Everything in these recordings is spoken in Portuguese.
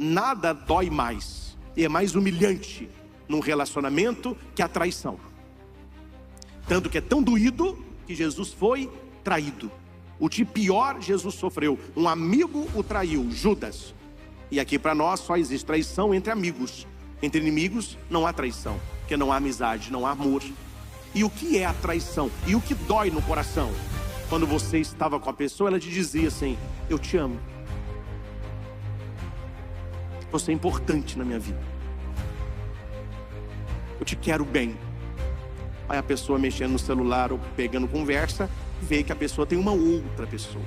nada dói mais e é mais humilhante num relacionamento que a traição. Tanto que é tão doído que Jesus foi traído. O que pior Jesus sofreu, um amigo o traiu, Judas. E aqui para nós só existe traição entre amigos. Entre inimigos não há traição, porque não há amizade, não há amor. E o que é a traição? E o que dói no coração? Quando você estava com a pessoa, ela te dizia assim: eu te amo, você é importante na minha vida, eu te quero bem. Aí a pessoa mexendo no celular ou pegando conversa, vê que a pessoa tem uma outra pessoa.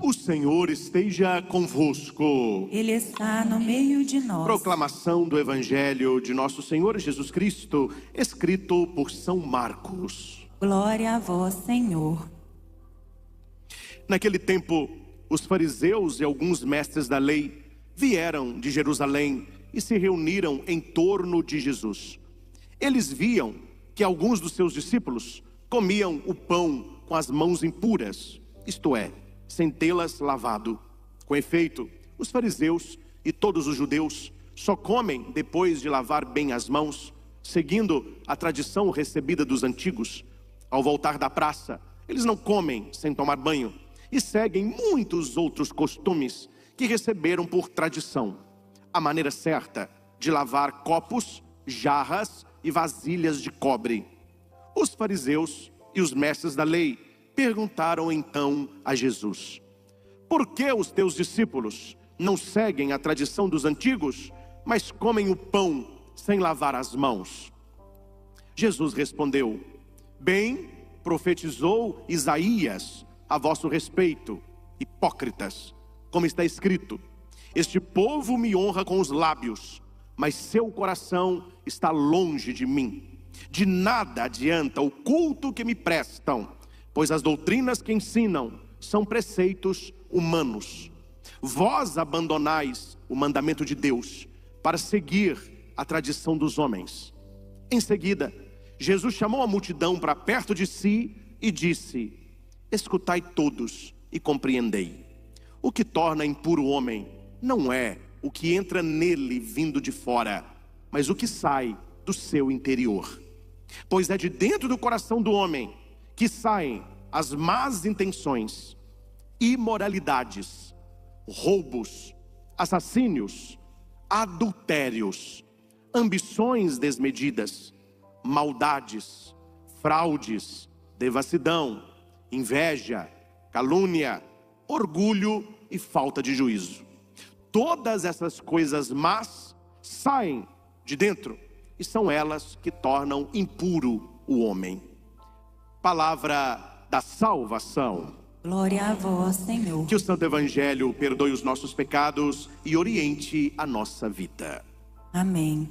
O Senhor esteja convosco. Ele está no meio de nós. Proclamação do Evangelho de nosso Senhor Jesus Cristo, escrito por São Marcos. Glória a vós, Senhor. Naquele tempo, os fariseus e alguns mestres da lei vieram de Jerusalém e se reuniram em torno de Jesus. Eles viam que alguns dos seus discípulos comiam o pão com as mãos impuras, isto é, sem tê-las lavado. Com efeito, os fariseus e todos os judeus só comem depois de lavar bem as mãos, seguindo a tradição recebida dos antigos. Ao voltar da praça, eles não comem sem tomar banho e seguem muitos outros costumes que receberam por tradição. A maneira certa de lavar copos, jarras e vasilhas de cobre. Os fariseus e os mestres da lei perguntaram então a Jesus: por que os teus discípulos não seguem a tradição dos antigos, mas comem o pão sem lavar as mãos? Jesus respondeu: bem profetizou Isaías a vosso respeito, hipócritas, como está escrito: este povo me honra com os lábios, mas seu coração está longe de mim. De nada adianta o culto que me prestam, pois as doutrinas que ensinam são preceitos humanos. Vós abandonais o mandamento de Deus para seguir a tradição dos homens. Em seguida, Jesus chamou a multidão para perto de si e disse: escutai todos e compreendei. O que torna impuro o homem não é o que entra nele vindo de fora, mas o que sai do seu interior. Pois é de dentro do coração do homem que saem as más intenções, imoralidades, roubos, assassínios, adultérios, ambições desmedidas, maldades, fraudes, devassidão, inveja, calúnia, orgulho e falta de juízo. Todas essas coisas más saem de dentro e são elas que tornam impuro o homem. Palavra da salvação. Glória a vós, Senhor. Que o Santo Evangelho perdoe os nossos pecados e oriente a nossa vida. Amém.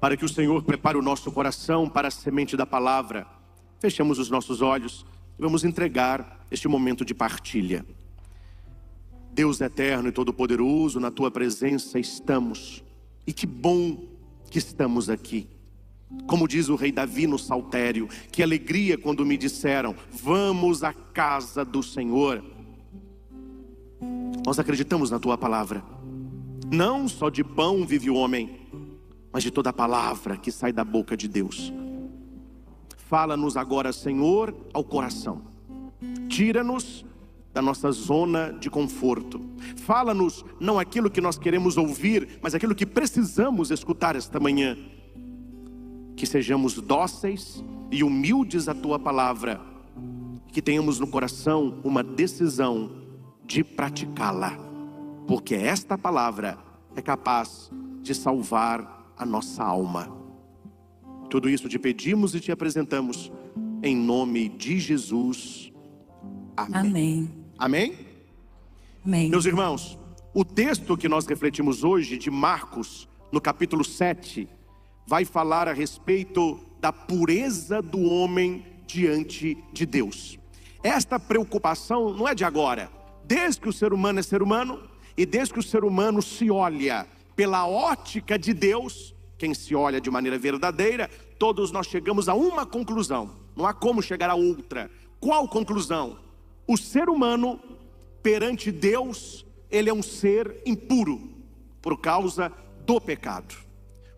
Para que o Senhor prepare o nosso coração para a semente da palavra, fechamos os nossos olhos e vamos entregar este momento de partilha. Deus eterno e todo-poderoso, na tua presença estamos, e que bom que estamos aqui. Como diz o rei Davi no Saltério, que alegria quando me disseram: vamos à casa do Senhor. Nós acreditamos na tua palavra. Não só de pão vive o homem, mas de toda a palavra que sai da boca de Deus. Fala-nos agora, Senhor, ao coração. Tira-nos da nossa zona de conforto. Fala-nos não aquilo que nós queremos ouvir, mas aquilo que precisamos escutar esta manhã. Que sejamos dóceis e humildes à tua palavra, que tenhamos no coração uma decisão de praticá-la, porque esta palavra é capaz de salvar a nossa alma. Tudo isso te pedimos e te apresentamos em nome de Jesus. Amém. Amém. Amém? Amém. Meus irmãos, o texto que nós refletimos hoje de Marcos, no capítulo 7, vai falar a respeito da pureza do homem diante de Deus. Esta preocupação não é de agora. Desde que o ser humano é ser humano, e desde que o ser humano se olha pela ótica de Deus, quem se olha de maneira verdadeira, todos nós chegamos a uma conclusão. Não há como chegar a outra. Qual conclusão? O ser humano, perante Deus, ele é um ser impuro. por causa do pecado.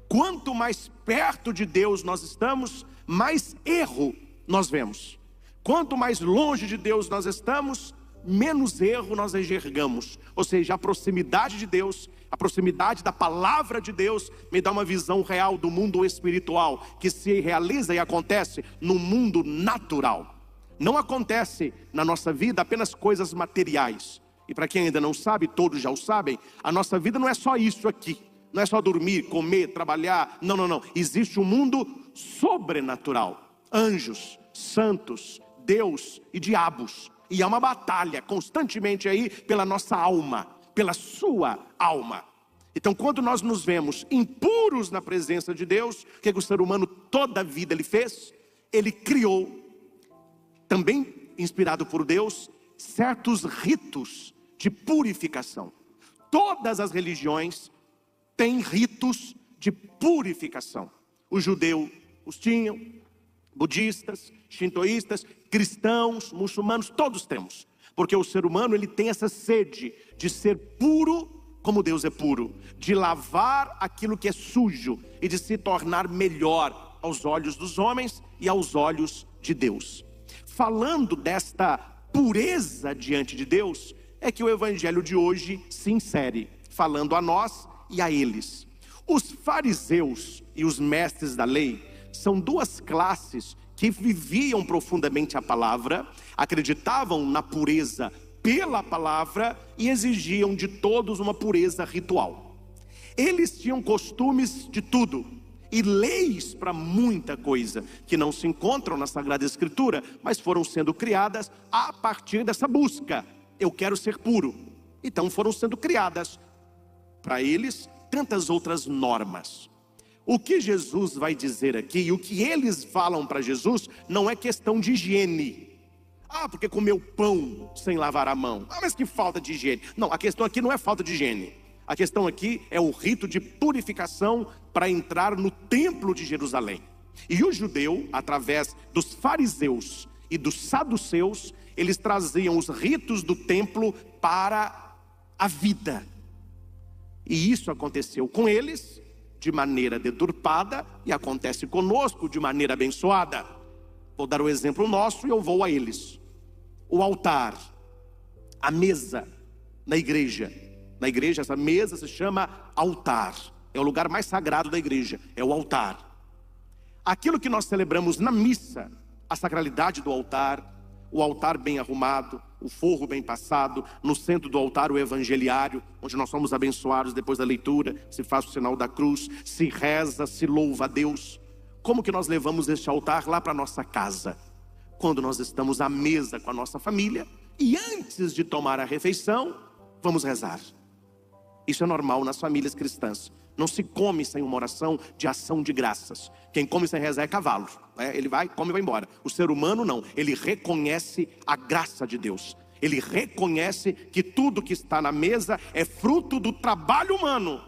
Quanto mais perto de Deus nós estamos, mais erro nós vemos. Quanto mais longe de Deus nós estamos, menos erro nós enxergamos. Ou seja, a proximidade de Deus, a proximidade da palavra de Deus me dá uma visão real do mundo espiritual, que se realiza e acontece no mundo natural. Não acontece na nossa vida apenas coisas materiais. E para quem ainda não sabe, todos já o sabem, a nossa vida não é só isso aqui. Não é só dormir, comer, trabalhar. Não. Existe um mundo sobrenatural. Anjos, santos, Deus e diabos. E há uma batalha constantemente aí pela nossa alma, pela sua alma. Então, quando nós nos vemos impuros na presença de Deus, o que o ser humano toda a vida ele fez? Ele criou, também inspirado por Deus, certos ritos de purificação. Todas as religiões têm ritos de purificação. O judeu os tinham, budistas, shintoístas, cristãos, muçulmanos, todos temos. Porque o ser humano ele tem essa sede de ser puro como Deus é puro, de lavar aquilo que é sujo e de se tornar melhor aos olhos dos homens e aos olhos de Deus. Falando desta pureza diante de Deus, é que o evangelho de hoje se insere, falando a nós e a eles. Os fariseus e os mestres da lei são duas classes que viviam profundamente a palavra, acreditavam na pureza pela palavra e exigiam de todos uma pureza ritual. Eles tinham costumes de tudo e leis para muita coisa que não se encontram na Sagrada Escritura, mas foram sendo criadas a partir dessa busca. Eu quero ser puro. Então foram sendo criadas para eles tantas outras normas. O que Jesus vai dizer aqui e o que eles falam para Jesus não é questão de higiene. Porque comeu pão sem lavar a mão. Mas que falta de higiene. Não, a questão aqui não é falta de higiene. A questão aqui é o rito de purificação para entrar no templo de Jerusalém. E o judeu, através dos fariseus e dos saduceus, eles traziam os ritos do templo para a vida. E isso aconteceu com eles de maneira deturpada e acontece conosco de maneira abençoada. Vou dar o exemplo nosso e eu vou a eles. O altar, a mesa na igreja. Na igreja essa mesa se chama altar. É o lugar mais sagrado da igreja, é o altar. Aquilo que nós celebramos na missa, a sacralidade do altar, o altar bem arrumado, o forro bem passado, no centro do altar o evangeliário, onde nós somos abençoados depois da leitura, se faz o sinal da cruz, se reza, se louva a Deus. Como que nós levamos este altar lá para nossa casa? Quando nós estamos à mesa com a nossa família e antes de tomar a refeição, vamos rezar. Isso é normal nas famílias cristãs. Não se come sem uma oração de ação de graças. Quem come sem rezar é cavalo, ele vai, come e vai embora. O ser humano não, ele reconhece a graça de Deus. Ele reconhece que tudo que está na mesa é fruto do trabalho humano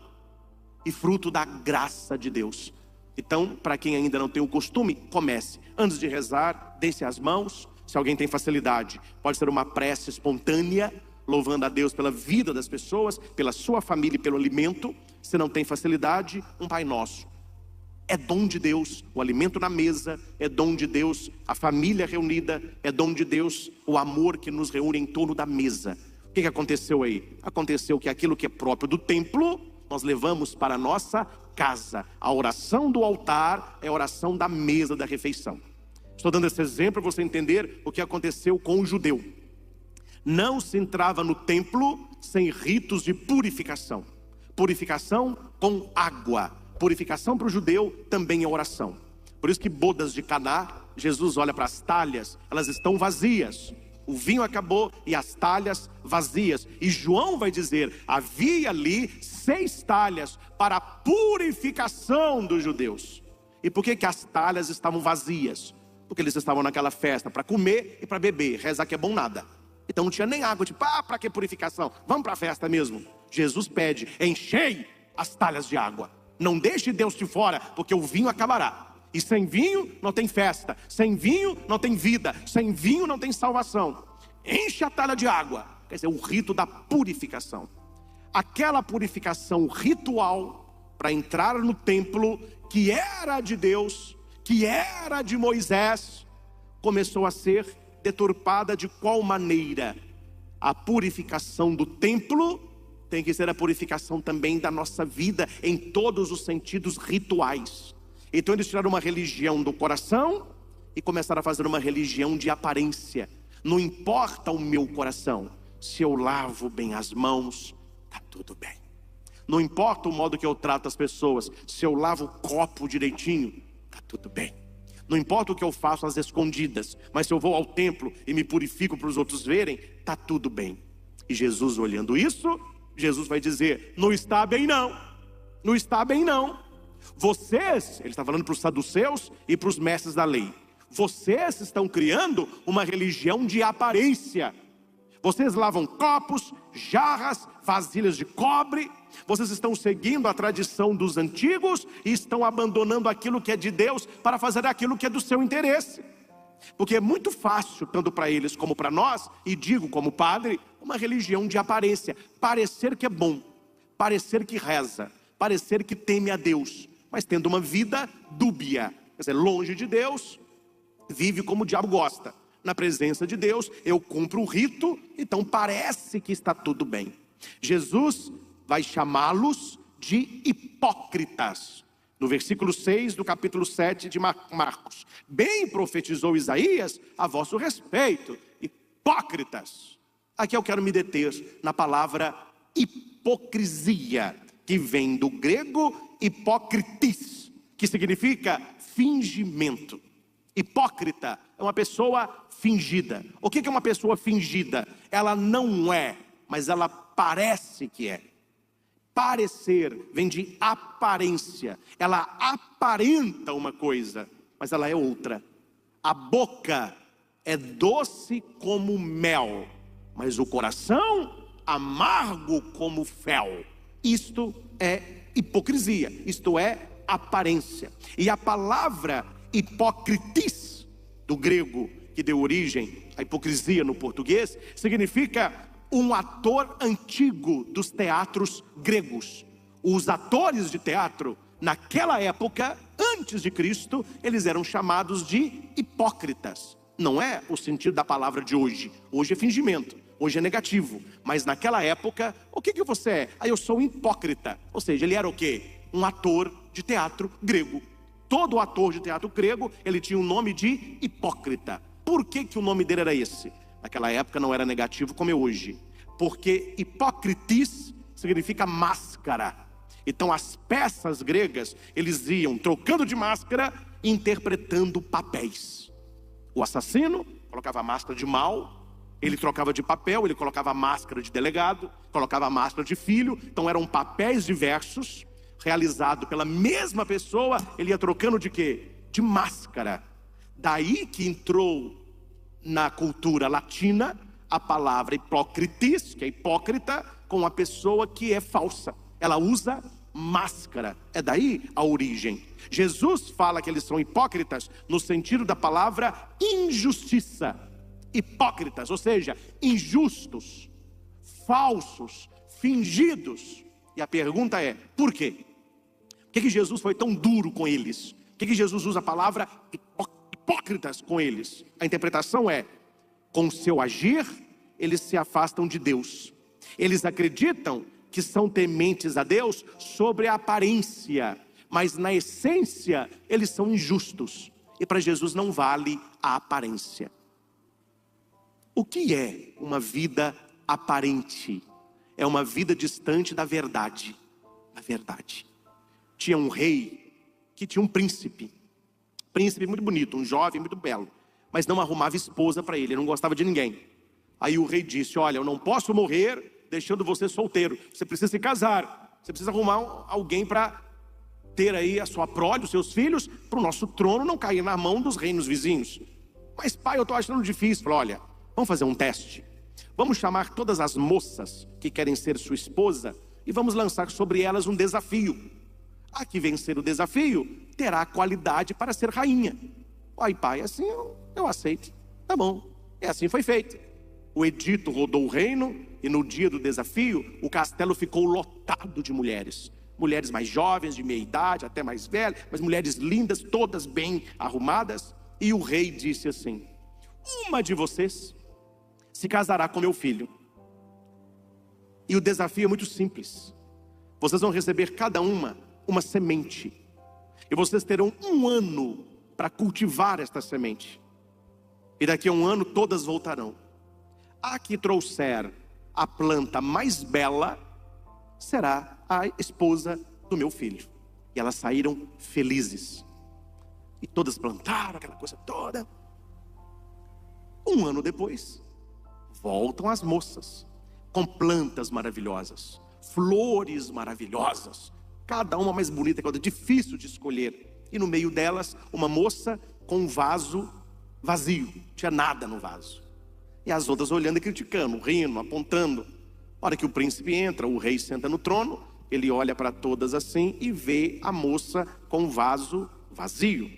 e fruto da graça de Deus. Então, para quem ainda não tem o costume, comece. Antes de rezar, dê-se as mãos. Se alguém tem facilidade, pode ser uma prece espontânea, louvando a Deus pela vida das pessoas, pela sua família e pelo alimento. Se não tem facilidade, um Pai Nosso. É dom de Deus, o alimento na mesa, é dom de Deus, a família reunida, é dom de Deus, o amor que nos reúne em torno da mesa. O que aconteceu aí? Aconteceu que aquilo que é próprio do templo, nós levamos para a nossa casa. A oração do altar é a oração da mesa da refeição. Estou dando esse exemplo para você entender o que aconteceu com o judeu. Não se entrava no templo sem ritos de purificação. Purificação com água. Purificação para o judeu também é oração. Por isso que bodas de Caná, Jesus olha para as talhas, elas estão vazias. O vinho acabou e as talhas vazias. E João vai dizer, havia ali 6 talhas para a purificação dos judeus. E por que as talhas estavam vazias? Porque eles estavam naquela festa para comer e para beber. Rezar que é bom nada. Então não tinha nem água, tipo, para que purificação? Vamos para a festa mesmo. Jesus pede, enchei as talhas de água. Não deixe Deus de fora, porque o vinho acabará. E sem vinho não tem festa. Sem vinho não tem vida. Sem vinho não tem salvação. Enche a talha de água. Quer dizer, o rito da purificação. aquela purificação ritual para entrar no templo, que era de Deus, que era de Moisés, começou a ser deturpada. De qual maneira? A purificação do templo tem que ser a purificação também da nossa vida, em todos os sentidos rituais. Então eles tiraram uma religião do coração e começaram a fazer uma religião de aparência. Não importa o meu coração, se eu lavo bem as mãos, está tudo bem. Não importa o modo que eu trato as pessoas, se eu lavo o copo direitinho, está tudo bem. Não importa o que eu faço às escondidas, mas se eu vou ao templo e me purifico para os outros verem, está tudo bem. E Jesus, olhando isso, Jesus vai dizer: não está bem não, não está bem não. Vocês, ele está falando para os saduceus e para os mestres da lei, vocês estão criando uma religião de aparência. Vocês lavam copos, jarras, vasilhas de cobre. Vocês estão seguindo a tradição dos antigos e estão abandonando aquilo que é de Deus para fazer aquilo que é do seu interesse. Porque é muito fácil, tanto para eles como para nós, e digo como padre, uma religião de aparência. Parecer que é bom, parecer que reza, parecer que teme a Deus, mas tendo uma vida dúbia, quer dizer, longe de Deus, vive como o diabo gosta. Na presença de Deus, eu cumpro o rito, então parece que está tudo bem. Jesus vai chamá-los de hipócritas. No versículo 6 do capítulo 7 de Marcos: bem profetizou Isaías a vosso respeito, hipócritas. Aqui eu quero me deter na palavra hipocrisia, que vem do grego hipócritis, que significa fingimento. Hipócrita é uma pessoa fingida. O que é uma pessoa fingida? Ela não é, mas ela parece que é. Parecer vem de aparência. Ela aparenta uma coisa, mas ela é outra. A boca é doce como mel, mas o coração amargo como fel. Isto é hipocrisia, isto é aparência. E a palavra hipócritis, do grego, que deu origem à hipocrisia no português, significa um ator antigo dos teatros gregos. Os atores de teatro, naquela época, antes de Cristo, eles eram chamados de hipócritas. Não é o sentido da palavra de hoje. Hoje é fingimento, hoje é negativo. Mas naquela época, o que você é? Eu sou um hipócrita. Ou seja, ele era o quê? Um ator de teatro grego. Todo ator de teatro grego, ele tinha o nome de hipócrita. Por que o nome dele era esse? Naquela época não era negativo como é hoje. Porque hipócritis significa máscara. Então as peças gregas, eles iam trocando de máscara, interpretando papéis. O assassino colocava a máscara de mal, ele trocava de papel, ele colocava a máscara de delegado, colocava a máscara de filho. Então eram papéis diversos, realizado pela mesma pessoa. Ele ia trocando de quê? De máscara. Daí que entrou na cultura latina a palavra hipócritis, que é hipócrita, com a pessoa que é falsa. Ela usa máscara. É daí a origem. Jesus fala que eles são hipócritas no sentido da palavra injustiça. Hipócritas, ou seja, injustos, falsos, fingidos. E a pergunta é: por quê? Por que Jesus foi tão duro com eles? Por que Jesus usa a palavra hipócritas com eles? A interpretação é: com seu agir, eles se afastam de Deus. Eles acreditam que são tementes a Deus sobre a aparência, mas na essência eles são injustos. E para Jesus não vale a aparência. O que é uma vida aparente? É uma vida distante da verdade. Da verdade. Tinha um rei que tinha um príncipe muito bonito, um jovem muito belo, mas não arrumava esposa para ele, não gostava de ninguém. Aí o rei disse: olha, eu não posso morrer deixando você solteiro, você precisa se casar, você precisa arrumar alguém para ter aí a sua prole, os seus filhos, para o nosso trono não cair na mão dos reinos vizinhos. Mas pai, eu estou achando difícil. Falei: olha, vamos fazer um teste, vamos chamar todas as moças que querem ser sua esposa e vamos lançar sobre elas um desafio. A que vencer o desafio terá qualidade para ser rainha. Ai pai, assim eu aceito. Tá bom. E assim foi feito. O edito rodou o reino, E no dia do desafio, o castelo ficou lotado de mulheres. Mulheres mais jovens, de meia idade, até mais velhas, mas mulheres lindas, todas bem arrumadas. E o rei disse assim: uma de vocês se casará com meu filho. E o desafio é muito simples. Vocês vão receber cada uma semente. E vocês terão 1 ano para cultivar esta semente. E daqui a 1 ano todas voltarão. A que trouxer a planta mais bela será a esposa do meu filho. E elas saíram felizes. E todas plantaram aquela coisa toda. 1 ano depois, voltam as moças com plantas maravilhosas, flores maravilhosas, cada uma mais bonita que a outra, difícil de escolher. E no meio delas, uma moça com um vaso vazio, não tinha nada no vaso. E as outras olhando e criticando, rindo, apontando. A hora que o príncipe entra, o rei senta no trono, ele olha para todas assim e vê a moça com o vaso vazio.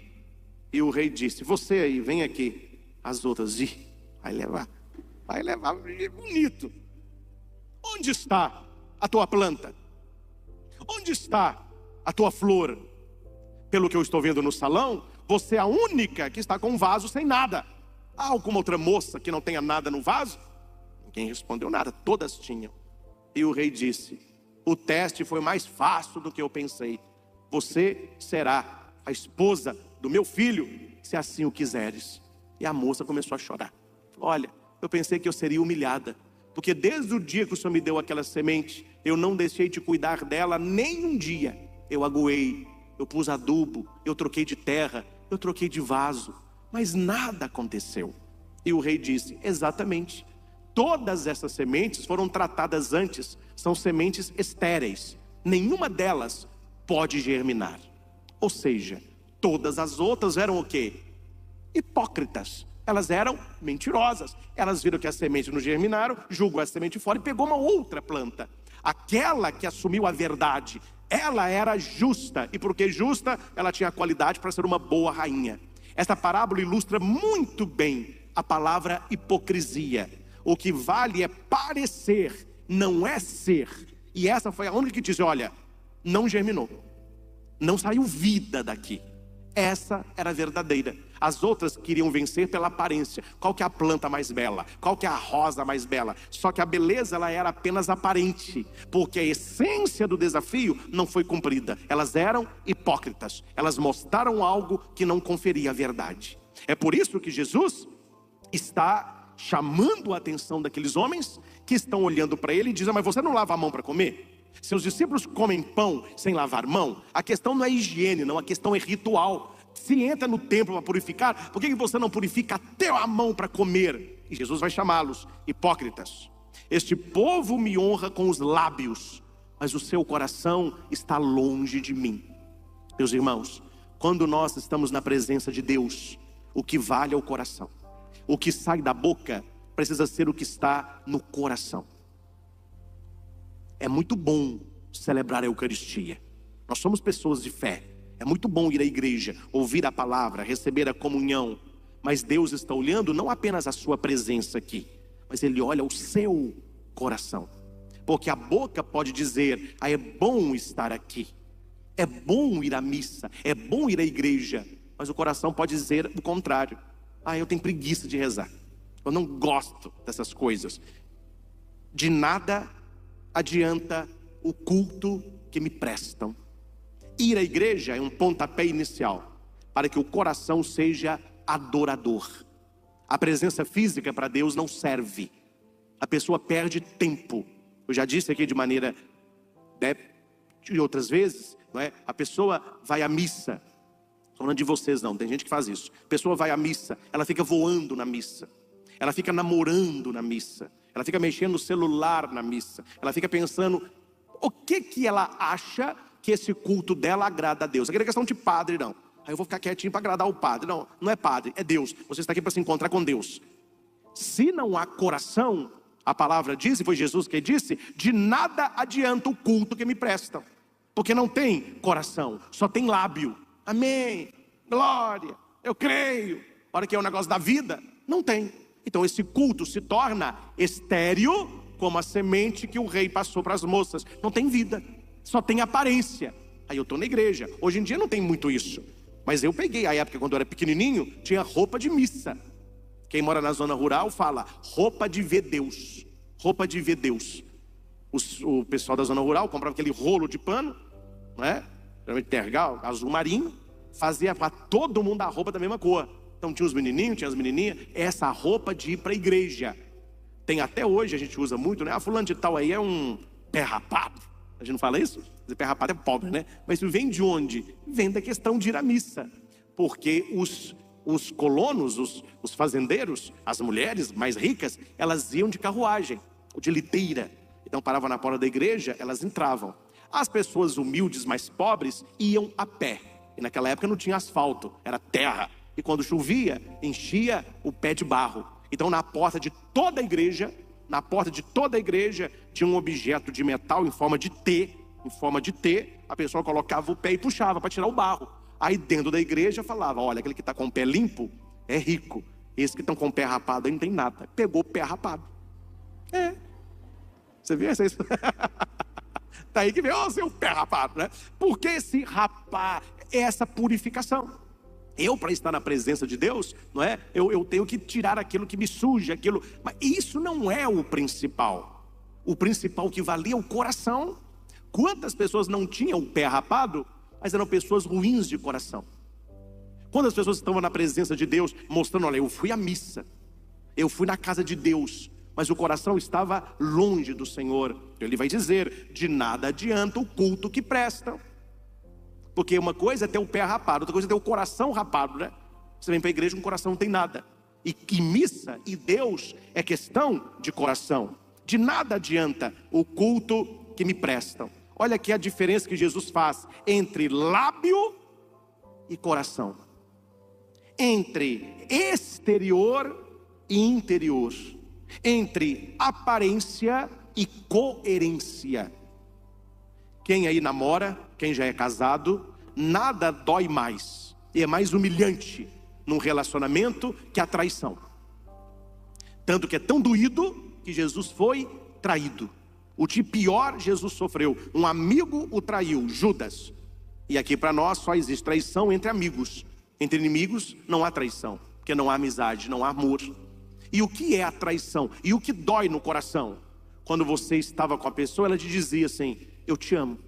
E o rei disse: você aí, vem aqui. As outras: vai levar bonito. Onde está a tua planta? Onde está a tua flor? Pelo que eu estou vendo no salão, você é a única que está com um vaso sem nada. Há alguma outra moça que não tenha nada no vaso? Ninguém respondeu nada, todas tinham. E o rei disse: o teste foi mais fácil do que eu pensei. Você será a esposa do meu filho, se assim o quiseres. E a moça começou a chorar. Olha, eu pensei que eu seria humilhada, porque desde o dia que o Senhor me deu aquela semente, eu não deixei de cuidar dela nem um dia. Eu aguei, eu pus adubo, eu troquei de terra, eu troquei de vaso, mas nada aconteceu. E o rei disse: exatamente, todas essas sementes foram tratadas antes, são sementes estéreis, nenhuma delas pode germinar. Ou seja, todas as outras eram o quê? Hipócritas. Elas eram mentirosas. Elas viram que a semente não germinaram, jogou a semente fora e pegou uma outra planta. Aquela que assumiu a verdade, ela era justa. E porque justa, ela tinha a qualidade para ser uma boa rainha. Esta parábola ilustra muito bem a palavra hipocrisia. O que vale é parecer, não é ser. E essa foi a única que disse: olha, não germinou, não saiu vida daqui. Essa era a verdadeira. As outras queriam vencer pela aparência. Qual que é a planta mais bela? Qual que é a rosa mais bela? Só que a beleza, ela era apenas aparente, porque a essência do desafio não foi cumprida. Elas eram hipócritas. Elas mostraram algo que não conferia a verdade. É por isso que Jesus está chamando a atenção daqueles homens que estão olhando para ele e dizem: mas você não lava a mão para comer? Seus discípulos comem pão sem lavar mão? A questão não é higiene, não, a questão é ritual. Se entra no templo para purificar, por que você não purifica até a mão para comer? E Jesus vai chamá-los hipócritas. Este povo me honra com os lábios, mas o seu coração está longe de mim. Meus irmãos, quando nós estamos na presença de Deus, o que vale é o coração. O que sai da boca precisa ser o que está no coração. É muito bom celebrar a Eucaristia. Nós somos pessoas de fé. É muito bom ir à igreja, ouvir a palavra, receber a comunhão. Mas Deus está olhando não apenas a sua presença aqui, mas Ele olha o seu coração. Porque a boca pode dizer: é bom estar aqui, é bom ir à missa, é bom ir à igreja. Mas o coração pode dizer o contrário: eu tenho preguiça de rezar, eu não gosto dessas coisas. De nada adianta o culto que me prestam. Ir à igreja é um pontapé inicial para que o coração seja adorador. A presença física para Deus não serve. A pessoa perde tempo. Eu já disse aqui de maneira, de outras vezes, não é? A pessoa vai à missa. Estou falando de vocês não, tem gente que faz isso. A pessoa vai à missa, ela fica voando na missa, ela fica namorando na missa, ela fica mexendo no celular na missa, ela fica pensando o que ela acha que esse culto dela agrada a Deus. Aqui não é questão de padre não. Aí eu vou ficar quietinho para agradar o padre. Não, não é padre, é Deus. Você está aqui para se encontrar com Deus. Se não há coração, a palavra diz, e foi Jesus que disse: de nada adianta o culto que me prestam, porque não tem coração, só tem lábio. Amém, glória, eu creio. A hora que é o negócio da vida, não tem. Então esse culto se torna estéril como a semente que o rei passou para as moças. Não tem vida, só tem aparência. Aí eu estou na igreja. Hoje em dia não tem muito isso, mas eu peguei a época quando eu era pequenininho, tinha roupa de missa. Quem mora na zona rural fala roupa de ver Deus. Roupa de ver Deus. O pessoal da zona rural comprava aquele rolo de pano, não é? Geralmente tergal, azul marinho, fazia para todo mundo a roupa da mesma cor. Então tinha os menininhos, tinha as menininhas. Essa roupa de ir para a igreja. Tem até hoje, a gente usa muito, né? Fulano de tal aí é um pé rapado. A gente não fala isso? Dizer pé rapado é pobre, né? Mas isso vem de onde? Vem da questão de ir à missa. Porque os colonos, os fazendeiros, as mulheres mais ricas, elas iam de carruagem, ou de liteira. Então paravam na porta da igreja, elas entravam. As pessoas humildes, mais pobres, iam a pé. E naquela época não tinha asfalto, era terra. E quando chovia, enchia o pé de barro. Então na porta de toda a igreja, tinha um objeto de metal em forma de T. A pessoa colocava o pé e puxava para tirar o barro. Aí dentro da igreja falava, olha, aquele que está com o pé limpo é rico. Esse que estão com o pé rapado aí não tem nada. Pegou o pé rapado. Você viu isso? Daí que vem o seu pé rapado, né? Porque esse rapar é essa purificação. Eu, para estar na presença de Deus, não é? Eu tenho que tirar aquilo que me suja, aquilo. Mas isso não é o principal. O principal que valia é o coração. Quantas pessoas não tinham o pé rapado, mas eram pessoas ruins de coração? Quantas pessoas estavam na presença de Deus, mostrando, olha, eu fui à missa, eu fui na casa de Deus, mas o coração estava longe do Senhor. Ele vai dizer, de nada adianta o culto que prestam. Porque uma coisa é ter o pé rapado, outra coisa é ter o coração rapado, né? Você vem para a igreja com o coração não tem nada. E que missa e Deus é questão de coração. De nada adianta o culto que me prestam. Olha aqui a diferença que Jesus faz entre lábio e coração. Entre exterior e interior. Entre aparência e coerência. Quem aí namora, quem já é casado, nada dói mais e é mais humilhante num relacionamento que a traição. Tanto que é tão doído que Jesus foi traído. O que pior Jesus sofreu, um amigo o traiu, Judas. E aqui para nós só existe traição entre amigos. Entre inimigos não há traição, porque não há amizade, não há amor. E o que é a traição? E o que dói no coração? Quando você estava com a pessoa, ela te dizia assim, eu te amo.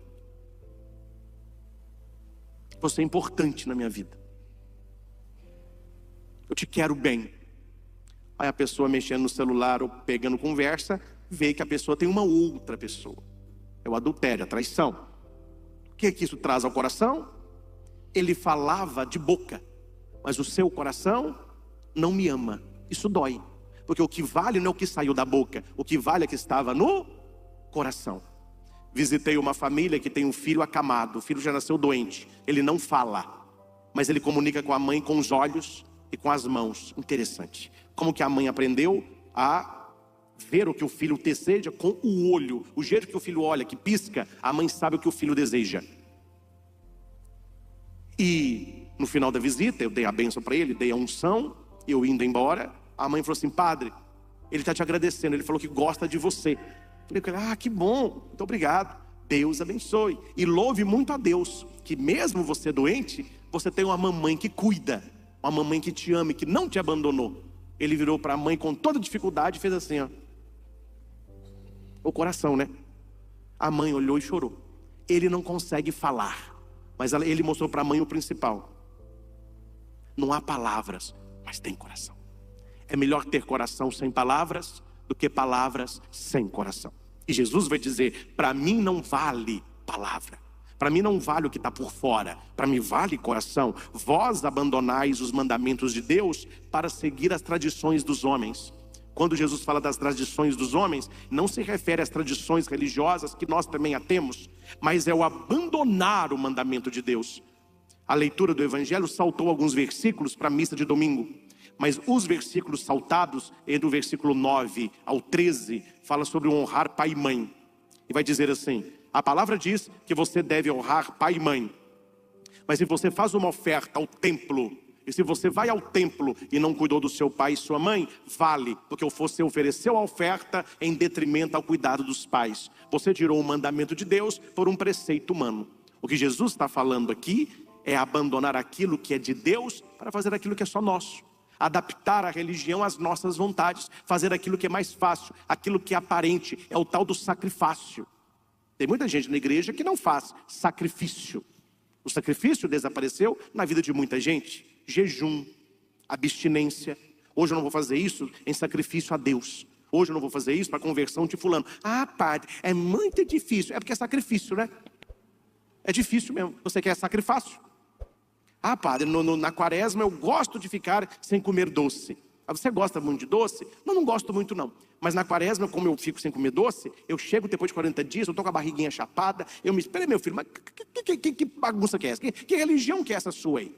Você é importante na minha vida. Eu te quero bem. Aí a pessoa mexendo no celular ou pegando conversa, vê que a pessoa tem uma outra pessoa. É o adultério, a traição. O que é que isso traz ao coração? Ele falava de boca, mas o seu coração não me ama. Isso dói. Porque o que vale não é o que saiu da boca, o que vale é o que estava no coração. Visitei uma família que tem um filho acamado. O filho já nasceu doente. Ele não fala, mas ele comunica com a mãe com os olhos e com as mãos. Interessante. Como que a mãe aprendeu a ver o que o filho deseja com o olho. O jeito que o filho olha, que pisca, a mãe sabe o que o filho deseja. E no final da visita, eu dei a bênção para ele, dei a unção. Eu indo embora, a mãe falou assim, padre, ele está te agradecendo. Ele falou que gosta de você. Eu falei, que bom, muito obrigado, Deus abençoe. E louve muito a Deus, que mesmo você doente, você tem uma mamãe que cuida, uma mamãe que te ama e que não te abandonou. Ele virou para a mãe com toda dificuldade e fez assim, ó. O coração, né? A mãe olhou e chorou. Ele não consegue falar, mas ele mostrou para a mãe o principal. Não há palavras, mas tem coração. É melhor ter coração sem palavras do que palavras sem coração. E Jesus vai dizer, para mim não vale palavra, para mim não vale o que está por fora, para mim vale coração. Vós abandonais os mandamentos de Deus para seguir as tradições dos homens. Quando Jesus fala das tradições dos homens, não se refere às tradições religiosas, que nós também a temos, mas é o abandonar o mandamento de Deus. A leitura do Evangelho saltou alguns versículos para a missa de domingo, mas os versículos saltados, do versículo 9 ao 13, fala sobre honrar pai e mãe. E vai dizer assim, a palavra diz que você deve honrar pai e mãe. Mas se você faz uma oferta ao templo E se você vai ao templo e não cuidou do seu pai e sua mãe, vale, porque você ofereceu a oferta em detrimento ao cuidado dos pais. Você tirou o mandamento de Deus por um preceito humano. O que Jesus está falando aqui é abandonar aquilo que é de Deus para fazer aquilo que é só nosso. Adaptar a religião às nossas vontades, fazer aquilo que é mais fácil, aquilo que é aparente, é o tal do sacrifício. Tem muita gente na igreja que não faz sacrifício. O sacrifício desapareceu na vida de muita gente. Jejum, abstinência. Hoje eu não vou fazer isso em sacrifício a Deus. Hoje eu não vou fazer isso para conversão de fulano. Ah, padre, é muito difícil. É porque é sacrifício, né? É difícil mesmo. Você quer sacrifício? Ah, padre, na quaresma eu gosto de ficar sem comer doce. Ah, você gosta muito de doce? Não gosto muito não. Mas na quaresma, como eu fico sem comer doce, eu chego depois de 40 dias, eu tô com a barriguinha chapada, eu me espera, meu filho, mas que bagunça que é essa? Que religião que é essa sua aí?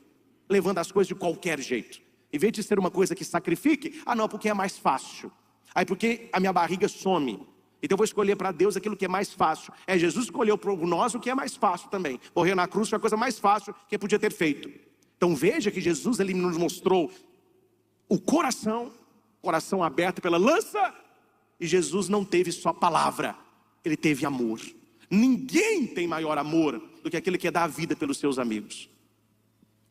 Levando as coisas de qualquer jeito. Em vez de ser uma coisa que sacrifique, não, porque é mais fácil. Aí porque a minha barriga some. Então eu vou escolher para Deus aquilo que é mais fácil. Jesus escolheu para nós o que é mais fácil também. Morrer na cruz foi a coisa mais fácil que podia ter feito. Então veja que Jesus ele nos mostrou o coração aberto pela lança. E Jesus não teve só palavra, ele teve amor. Ninguém tem maior amor do que aquele que dá a vida pelos seus amigos.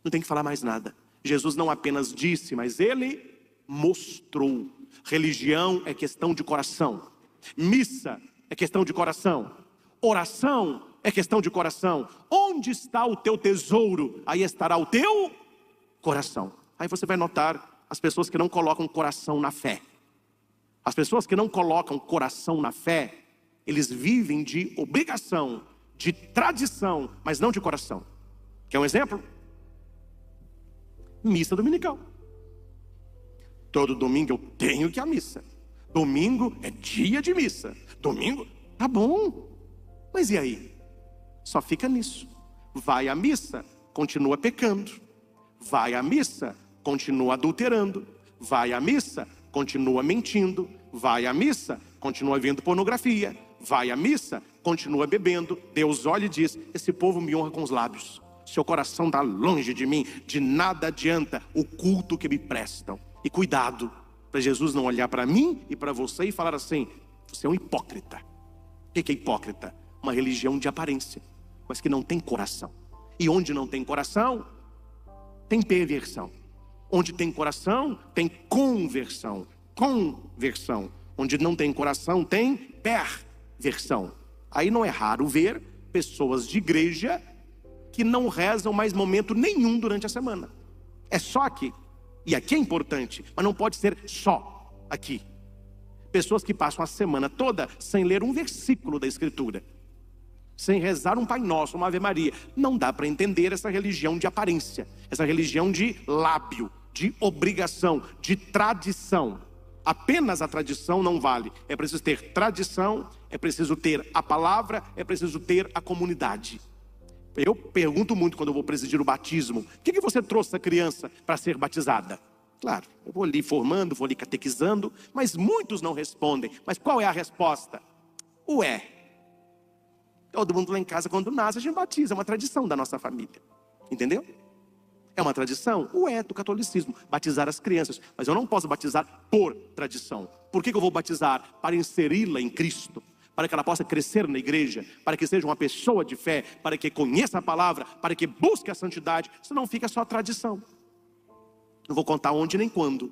Não tem que falar mais nada. Jesus não apenas disse, mas ele mostrou. Religião é questão de coração. Missa é questão de coração. Oração é questão de coração. Onde está o teu tesouro? Aí estará o teu coração. Aí você vai notar as pessoas que não colocam coração na fé. As pessoas que não colocam coração na fé, eles vivem de obrigação, de tradição, mas não de coração. Quer um exemplo? Missa dominical. Todo domingo eu tenho que ir à missa. Domingo é dia de missa. Domingo, tá bom. Mas e aí? Só fica nisso. Vai à missa, continua pecando. Vai à missa, continua adulterando. Vai à missa, continua mentindo. Vai à missa, continua vendo pornografia. Vai à missa, continua bebendo. Deus olha e diz, esse povo me honra com os lábios. Seu coração está longe de mim. De nada adianta o culto que me prestam. E cuidado, para Jesus não olhar para mim e para você e falar assim, você é um hipócrita. O que é hipócrita? Uma religião de aparência, mas que não tem coração. E onde não tem coração, tem perversão. Onde tem coração, tem conversão. Conversão. Onde não tem coração, tem perversão. Aí não é raro ver pessoas de igreja que não rezam mais momento nenhum durante a semana. É só aqui. E aqui é importante, mas não pode ser só aqui. Pessoas que passam a semana toda sem ler um versículo da Escritura, sem rezar um Pai Nosso, uma Ave Maria. Não dá para entender essa religião de aparência, essa religião de lábio, de obrigação, de tradição. Apenas a tradição não vale. É preciso ter tradição, é preciso ter a palavra, é preciso ter a comunidade. Eu pergunto muito quando eu vou presidir o batismo, o que você trouxe a criança para ser batizada? Claro, eu vou ali formando, vou ali catequizando, mas muitos não respondem. Mas qual é a resposta? Ué, todo mundo lá em casa quando nasce a gente batiza, é uma tradição da nossa família. Entendeu? É uma tradição? Do catolicismo, batizar as crianças. Mas eu não posso batizar por tradição. Por que eu vou batizar? Para inseri-la em Cristo. Para que ela possa crescer na igreja, para que seja uma pessoa de fé, para que conheça a palavra, para que busque a santidade. Senão fica só tradição. Não vou contar onde nem quando,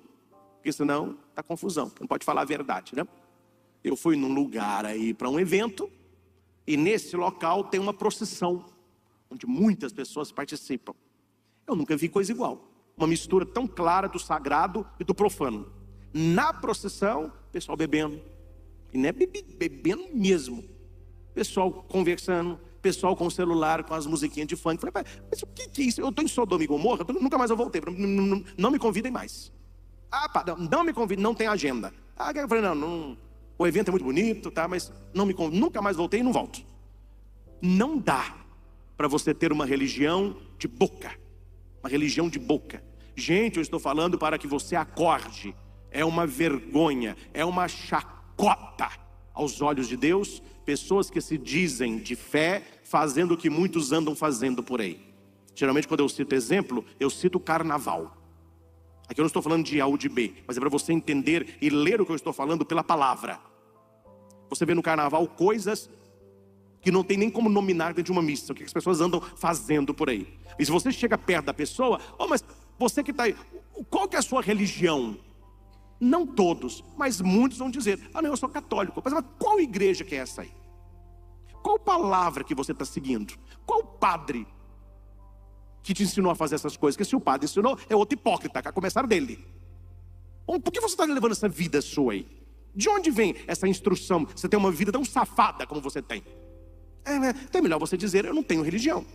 porque senão dá confusão, não pode falar a verdade, né? Eu fui num lugar aí para um evento, e nesse local tem uma procissão, onde muitas pessoas participam. Eu nunca vi coisa igual, uma mistura tão clara do sagrado e do profano. Na procissão, pessoal bebendo. E não é bebendo mesmo. Pessoal conversando, pessoal com o celular, com as musiquinhas de funk. Falei, mas o que é isso? Eu estou em Sodoma e Gomorra, nunca mais eu voltei. Não me convidem mais. Não me convidem, não tem agenda. Eu falei, não, o evento é muito bonito, tá? Mas não me convidem, nunca mais voltei e não volto. Não dá para você ter uma religião de boca. Uma religião de boca. Gente, eu estou falando para que você acorde. É uma vergonha, é uma chacota aos olhos de Deus, pessoas que se dizem de fé, fazendo o que muitos andam fazendo por aí. Geralmente quando eu cito exemplo, eu cito carnaval. Aqui eu não estou falando de A ou de B, mas é para você entender e ler o que eu estou falando pela palavra. Você vê no carnaval coisas que não tem nem como nominar dentro de uma missa, o que as pessoas andam fazendo por aí. E se você chega perto da pessoa, mas você que está aí, qual que é a sua religião? Não todos, mas muitos vão dizer, não, eu sou católico. Mas qual igreja que é essa aí? Qual palavra que você está seguindo? Qual padre que te ensinou a fazer essas coisas? Porque se o padre ensinou, é outro hipócrita, a começar dele. Por que você está levando essa vida sua aí? De onde vem essa instrução? Você tem uma vida tão safada como você tem. Então é melhor você dizer, eu não tenho religião.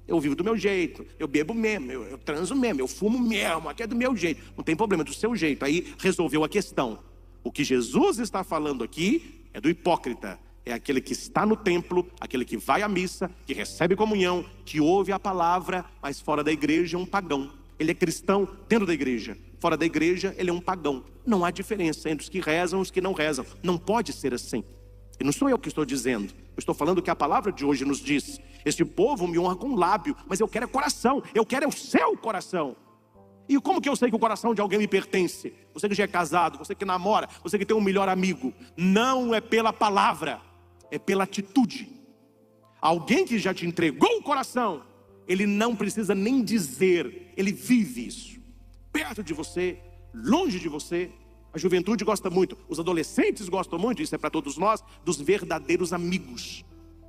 Eu vivo do meu jeito, eu bebo mesmo, eu transo mesmo, eu fumo mesmo, aqui é do meu jeito. Não tem problema, é do seu jeito. Aí resolveu a questão. O que Jesus está falando aqui é do hipócrita. É aquele que está no templo, aquele que vai à missa, que recebe comunhão, que ouve a palavra, mas fora da igreja é um pagão. Ele é cristão dentro da igreja, fora da igreja ele é um pagão. Não há diferença entre os que rezam e os que não rezam. Não pode ser assim. E não sou eu que estou dizendo, eu estou falando que a palavra de hoje nos diz: este povo me honra com o lábio, mas eu quero é coração, eu quero é o seu coração. E como que eu sei que o coração de alguém me pertence? Você que já é casado, você que namora, você que tem um melhor amigo. Não é pela palavra, é pela atitude. Alguém que já te entregou o coração, ele não precisa nem dizer, ele vive isso. Perto de você, longe de você. A juventude gosta muito, os adolescentes gostam muito, isso é para todos nós, dos verdadeiros amigos.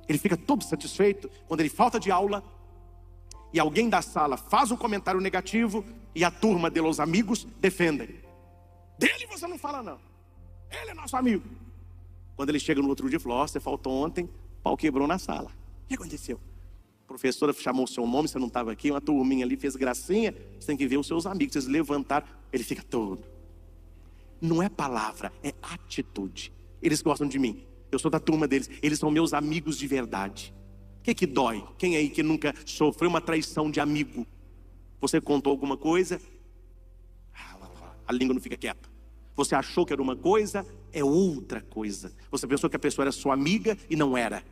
Ele fica todo satisfeito quando ele falta de aula e alguém da sala faz um comentário negativo e a turma dele, os amigos, defendem. Dele você não fala não, ele é nosso amigo. Quando ele chega no outro dia e fala, você faltou ontem, pau quebrou na sala. O que aconteceu? A professora chamou o seu nome, você não estava aqui, uma turminha ali fez gracinha, você tem que ver os seus amigos, vocês levantaram, ele fica todo. Não é palavra, é atitude. Eles gostam de mim, eu sou da turma deles, eles são meus amigos de verdade. O que dói? Quem aí que nunca sofreu uma traição de amigo? Você contou alguma coisa, a língua não fica quieta. Você achou que era uma coisa, é outra coisa. Você pensou que a pessoa era sua amiga e não era.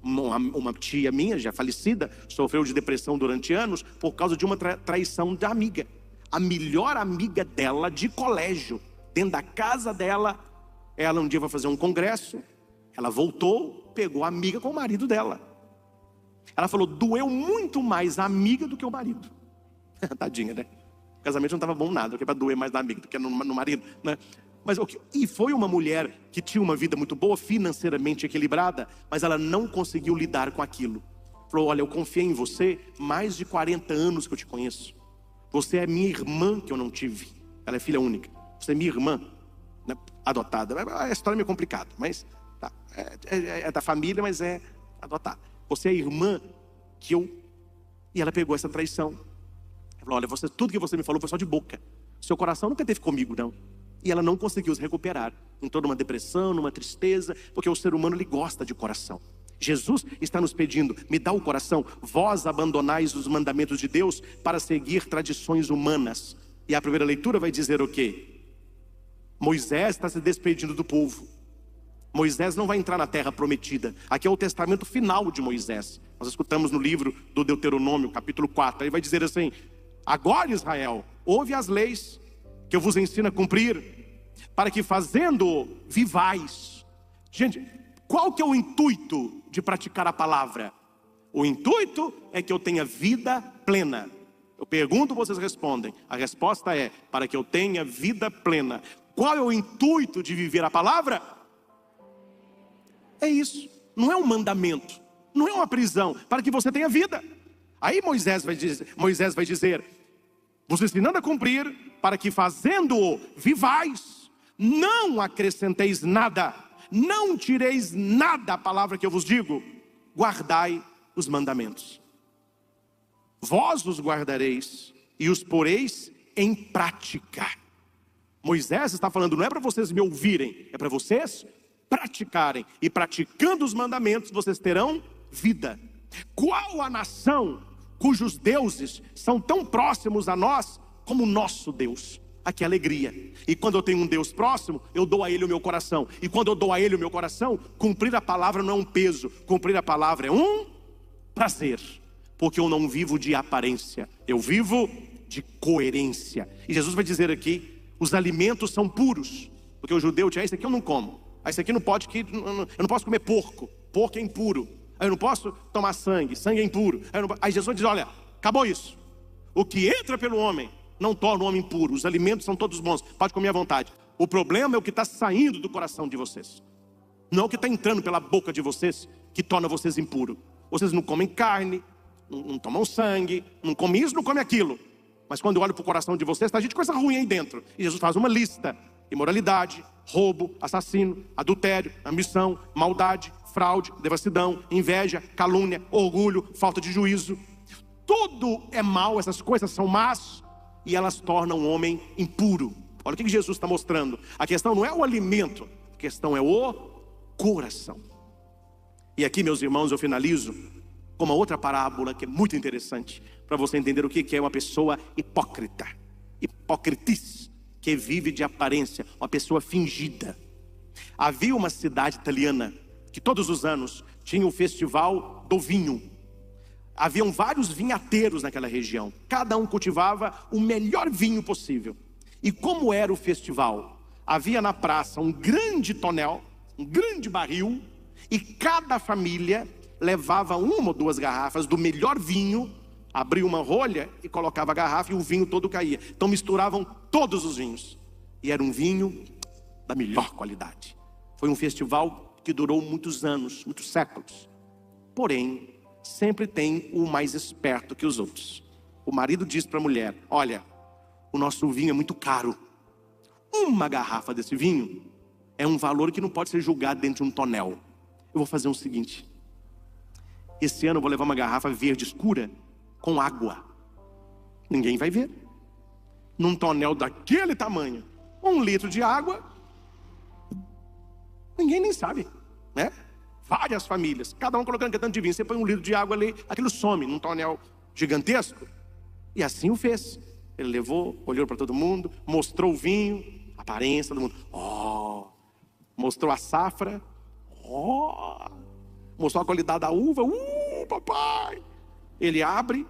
Uma tia minha, já falecida, sofreu de depressão durante anos por causa de uma traição da amiga. A melhor amiga dela de colégio, dentro da casa dela, ela um dia vai fazer um congresso, ela voltou, pegou a amiga com o marido dela. Ela falou, doeu muito mais a amiga do que o marido. Tadinha, né? O casamento não estava bom nada, porque para doer mais na amiga do que no marido, né? Mas e foi uma mulher que tinha uma vida muito boa, financeiramente equilibrada, mas ela não conseguiu lidar com aquilo. Falou, olha, eu confiei em você mais de 40 anos que eu te conheço. Você é minha irmã que eu não tive. Ela é filha única. Você é minha irmã, né? Adotada. A história é meio complicada, mas tá. É da família, mas é adotada. Você é a irmã que eu... E ela pegou essa traição. Ela falou, olha, tudo que você me falou foi só de boca. Seu coração nunca esteve comigo, não. E ela não conseguiu se recuperar. Entrou numa depressão, numa tristeza, porque o ser humano, ele gosta de coração. Jesus está nos pedindo, me dá o coração. Vós abandonais os mandamentos de Deus para seguir tradições humanas. E a primeira leitura vai dizer o quê? Moisés está se despedindo do povo. Moisés não vai entrar na terra prometida. Aqui é o testamento final de Moisés. Nós escutamos no livro do Deuteronômio, capítulo 4. Aí vai dizer assim, agora Israel, ouve as leis que eu vos ensino a cumprir, para que fazendo vivais. Gente, qual que é o intuito de praticar a palavra? O intuito é que eu tenha vida plena. Eu pergunto, vocês respondem. A resposta é, para que eu tenha vida plena. Qual é o intuito de viver a palavra? É isso, não é um mandamento, não é uma prisão, para que você tenha vida. Aí Moisés vai dizer, vos ensinando a cumprir, para que fazendo-o vivais, não acrescenteis nada, não tireis nada, a palavra que eu vos digo, guardai os mandamentos. Vós os guardareis e os poreis em prática. Moisés está falando, não é para vocês me ouvirem, é para vocês praticarem. E praticando os mandamentos, vocês terão vida. Qual a nação cujos deuses são tão próximos a nós como o nosso Deus? Aqui é alegria. E quando eu tenho um Deus próximo, eu dou a Ele o meu coração. E quando eu dou a Ele o meu coração, cumprir a palavra não é um peso. Cumprir a palavra é um prazer. porque eu não vivo de aparência, eu vivo de coerência. E Jesus vai dizer aqui, os alimentos são puros, porque o judeu tinha, isso aqui eu não como, isso aqui não pode, eu não posso comer porco, porco é impuro, eu não posso tomar sangue, sangue é impuro. Aí Jesus diz, olha, acabou isso, o que entra pelo homem não torna o homem impuro, os alimentos são todos bons, pode comer à vontade. O problema é o que está saindo do coração de vocês, não é o que está entrando pela boca de vocês que torna vocês impuros. Vocês não comem carne, não tomam sangue, não comem isso, não comem aquilo, mas quando eu olho para o coração de vocês, está gente de coisa ruim aí dentro. E Jesus faz uma lista: imoralidade, roubo, assassino, adultério, ambição, maldade, fraude, devassidão, inveja, calúnia, orgulho, falta de juízo. Tudo é mal, essas coisas são más e elas tornam o homem impuro. Olha o que Jesus está mostrando. A questão não é o alimento, a questão é o coração. E aqui, meus irmãos, eu finalizo com uma outra parábola que é muito interessante, para você entender o que é uma pessoa hipócrita, hipocritis, que vive de aparência, uma pessoa fingida. Havia uma cidade italiana que todos os anos tinha o festival do vinho. Haviam vários vinhateiros naquela região, cada um cultivava o melhor vinho possível. E como era o festival? Havia na praça um grande tonel, um grande barril, e cada família levava uma ou duas garrafas do melhor vinho, abria uma rolha e colocava a garrafa e o vinho todo caía. Então misturavam todos os vinhos e era um vinho da melhor qualidade. Foi um festival que durou muitos anos, muitos séculos. Porém, sempre tem o mais esperto que os outros. O marido diz para a mulher: olha, o nosso vinho é muito caro. Uma garrafa desse vinho é um valor que não pode ser julgado dentro de um tonel. Eu vou fazer o seguinte: esse ano eu vou levar uma garrafa verde escura com água. Ninguém vai ver. Num tonel daquele tamanho, 1 litro de água, ninguém nem sabe, né? Várias famílias, cada um colocando tanto de vinho. Você põe 1 litro de água ali, aquilo some num tonel gigantesco. E assim o fez. Ele levou, olhou para todo mundo, mostrou o vinho, a aparência do mundo. Oh! Mostrou a safra. Oh! Mostrou a qualidade da uva. Papai! Ele abre,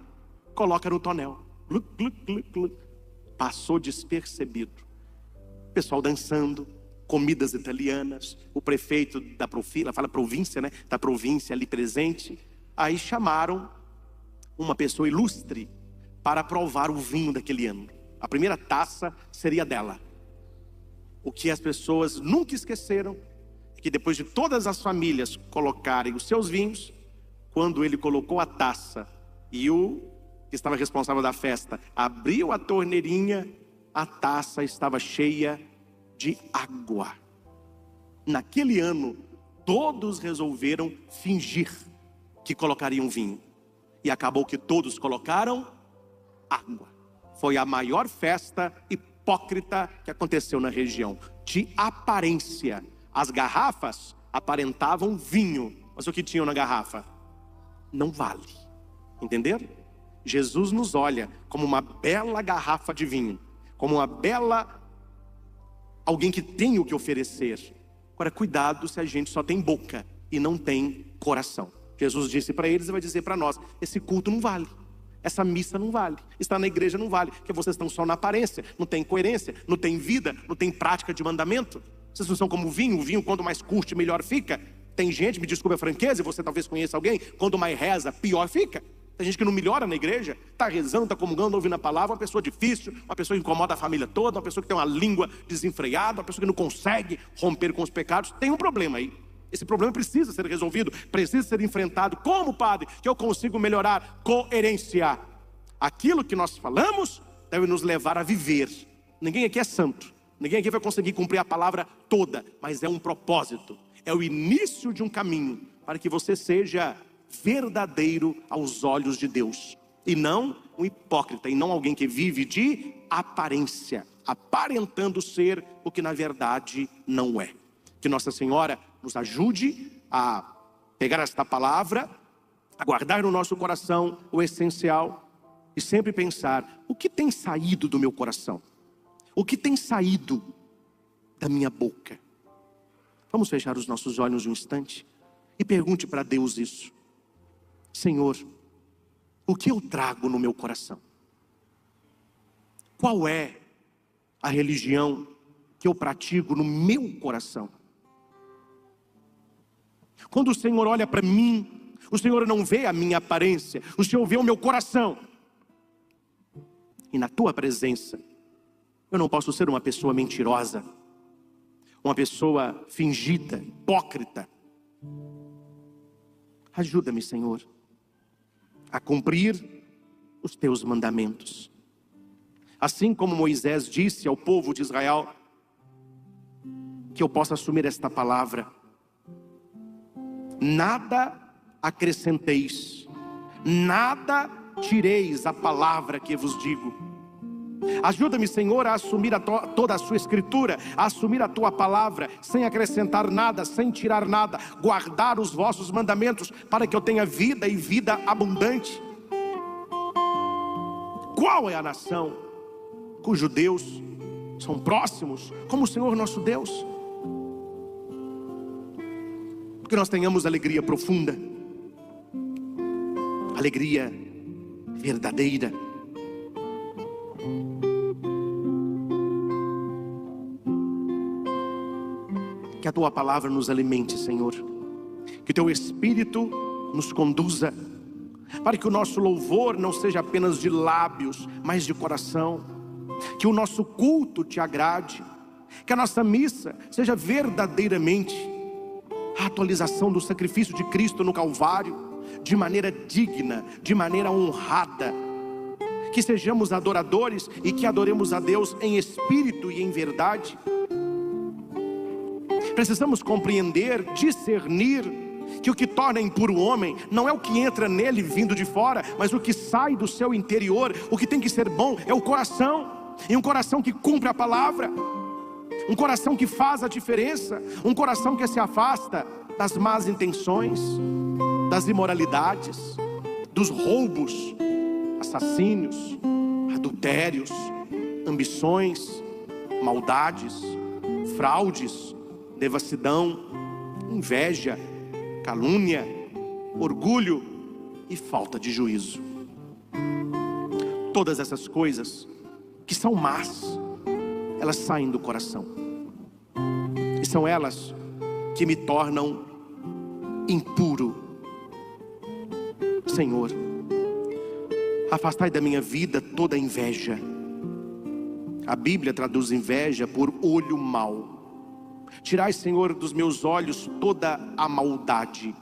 coloca no tonel. Gluc, gluc, gluc, gluc. Passou despercebido. Pessoal dançando, comidas italianas. O prefeito da província, né? Da província ali presente. Aí chamaram uma pessoa ilustre para provar o vinho daquele ano. A primeira taça seria dela. O que as pessoas nunca esqueceram é que depois de todas as famílias colocarem os seus vinhos, quando ele colocou a taça e o que estava responsável da festa abriu a torneirinha, a taça estava cheia de água. Naquele ano, todos resolveram fingir que colocariam vinho. E acabou que todos colocaram água. Foi a maior festa hipócrita que aconteceu na região. De aparência, as garrafas aparentavam vinho, mas o que tinham na garrafa não vale. Entenderam? Jesus nos olha como uma bela garrafa de vinho, como uma bela alguém que tem o que oferecer. Agora, cuidado se a gente só tem boca e não tem coração. Jesus disse para eles e vai dizer para nós: esse culto não vale, essa missa não vale, estar na igreja não vale, porque vocês estão só na aparência, não tem coerência, não tem vida, não tem prática de mandamento. Vocês não são como o vinho quanto mais curte, melhor fica. Tem gente, me desculpe a franqueza, e você talvez conheça alguém, quanto mais reza, pior fica. Tem gente que não melhora na igreja, está rezando, está comungando, ouvindo a palavra, uma pessoa difícil, uma pessoa que incomoda a família toda, uma pessoa que tem uma língua desenfreada, uma pessoa que não consegue romper com os pecados. Tem um problema aí. Esse problema precisa ser resolvido, precisa ser enfrentado. Como, padre, que eu consigo melhorar? Coerência. Aquilo que nós falamos deve nos levar a viver. Ninguém aqui é santo, ninguém aqui vai conseguir cumprir a palavra toda, mas é um propósito, é o início de um caminho para que você seja verdadeiro aos olhos de Deus, e não um hipócrita, e não alguém que vive de aparência, aparentando ser o que na verdade não é. Que Nossa Senhora nos ajude a pegar esta palavra, a guardar no nosso coração o essencial e sempre pensar: o que tem saído do meu coração? O que tem saído da minha boca? Vamos fechar os nossos olhos um instante e pergunte para Deus isso. Senhor, o que eu trago no meu coração? Qual é a religião que eu pratico no meu coração? Quando o Senhor olha para mim, o Senhor não vê a minha aparência, o Senhor vê o meu coração. E na tua presença, eu não posso ser uma pessoa mentirosa, uma pessoa fingida, hipócrita. Ajuda-me, Senhor, a cumprir os teus mandamentos. Assim como Moisés disse ao povo de Israel, que eu possa assumir esta palavra: nada acrescenteis, nada tireis a palavra que vos digo. Ajuda-me, Senhor, a assumir toda a sua escritura, a assumir a tua palavra, sem acrescentar nada, sem tirar nada, guardar os vossos mandamentos, para que eu tenha vida e vida abundante. Qual é a nação cujos Deus são próximos, como o Senhor nosso Deus? Que nós tenhamos alegria profunda, alegria verdadeira. Que a tua palavra nos alimente, Senhor. Que teu Espírito nos conduza, para que o nosso louvor não seja apenas de lábios, mas de coração. Que o nosso culto te agrade, que a nossa missa seja verdadeiramente a atualização do sacrifício de Cristo no Calvário, de maneira digna, de maneira honrada. Que sejamos adoradores e que adoremos a Deus em espírito e em verdade. Precisamos compreender, discernir, que o que torna impuro o homem não é o que entra nele vindo de fora, mas o que sai do seu interior. O que tem que ser bom é o coração, e um coração que cumpre a palavra, um coração que faz a diferença, um coração que se afasta das más intenções, das imoralidades, dos roubos, assassínios, adultérios, ambições, maldades, fraudes, devassidão, inveja, calúnia, orgulho e falta de juízo. Todas essas coisas que são más, elas saem do coração, e são elas que me tornam impuro. Senhor, afastai da minha vida toda inveja. A Bíblia traduz inveja por olho mau. Tirai, Senhor, dos meus olhos toda a maldade.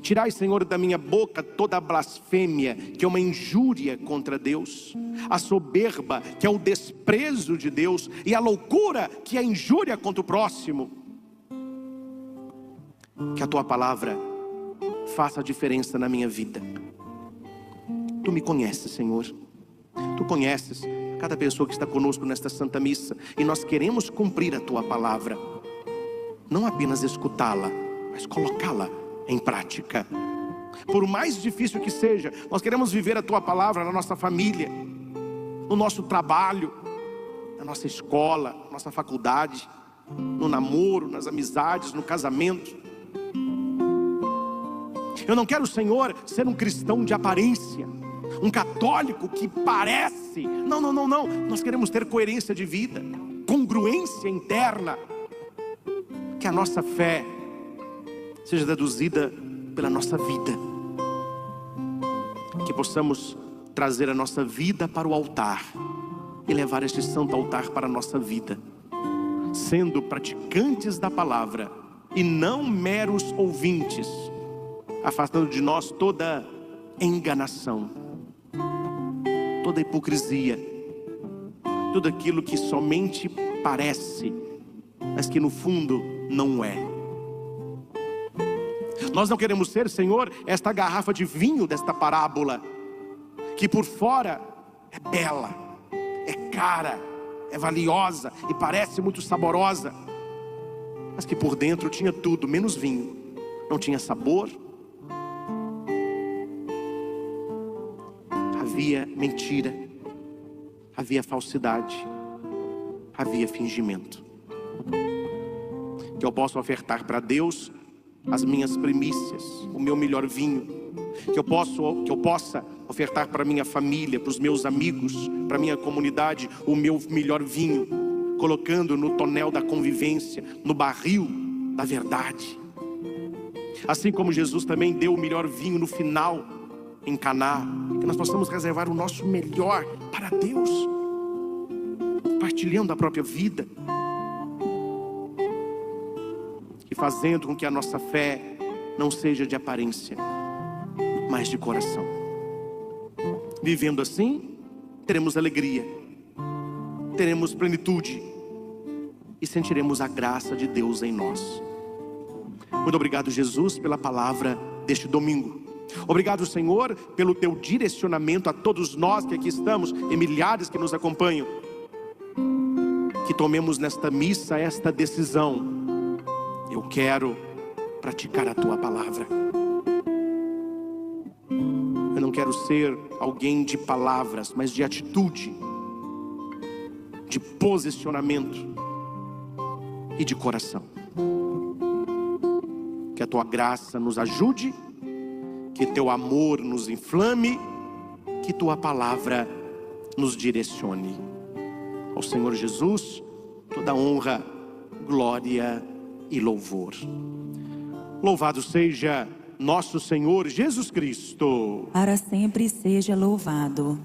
Tirai, Senhor, da minha boca toda a blasfêmia, que é uma injúria contra Deus, a soberba, que é o desprezo de Deus, e a loucura, que é a injúria contra o próximo. Que a tua palavra faça a diferença na minha vida. Tu me conheces, Senhor. Tu conheces cada pessoa que está conosco nesta Santa Missa, e nós queremos cumprir a tua palavra, não apenas escutá-la, mas colocá-la em prática. Por mais difícil que seja, nós queremos viver a tua palavra na nossa família, no nosso trabalho, na nossa escola, na nossa faculdade, no namoro, nas amizades, no casamento. Eu não quero, Senhor, ser um cristão de aparência, um católico que parece. Não. Nós queremos ter coerência de vida, congruência interna. Que a nossa fé seja traduzida pela nossa vida. Que possamos trazer a nossa vida para o altar e levar este santo altar para a nossa vida, sendo praticantes da palavra e não meros ouvintes, afastando de nós toda enganação, toda hipocrisia, tudo aquilo que somente parece, mas que no fundo não é. Nós não queremos ser, Senhor, esta garrafa de vinho desta parábola, que por fora é bela, é cara, é valiosa e parece muito saborosa, mas que por dentro tinha tudo menos vinho. Não tinha sabor, havia mentira, havia falsidade, havia fingimento. Que eu possa ofertar para Deus as minhas primícias, o meu melhor vinho, que eu possa ofertar para minha família, para os meus amigos, para minha comunidade, o meu melhor vinho, colocando no tonel da convivência, no barril da verdade. Assim como Jesus também deu o melhor vinho no final, em Caná, que nós possamos reservar o nosso melhor para Deus, partilhando a própria vida e fazendo com que a nossa fé não seja de aparência, mas de coração. Vivendo assim, teremos alegria, teremos plenitude e sentiremos a graça de Deus em nós. Muito obrigado, Jesus, pela palavra deste domingo. Obrigado, Senhor, pelo teu direcionamento a todos nós que aqui estamos e milhares que nos acompanham. Que tomemos nesta missa esta decisão: eu quero praticar a tua palavra. Eu não quero ser alguém de palavras, mas de atitude, de posicionamento e de coração. Que a tua graça nos ajude, que teu amor nos inflame, que tua palavra nos direcione. Ao Senhor Jesus, toda honra, glória e louvor. Louvado seja nosso Senhor Jesus Cristo. Para sempre seja louvado.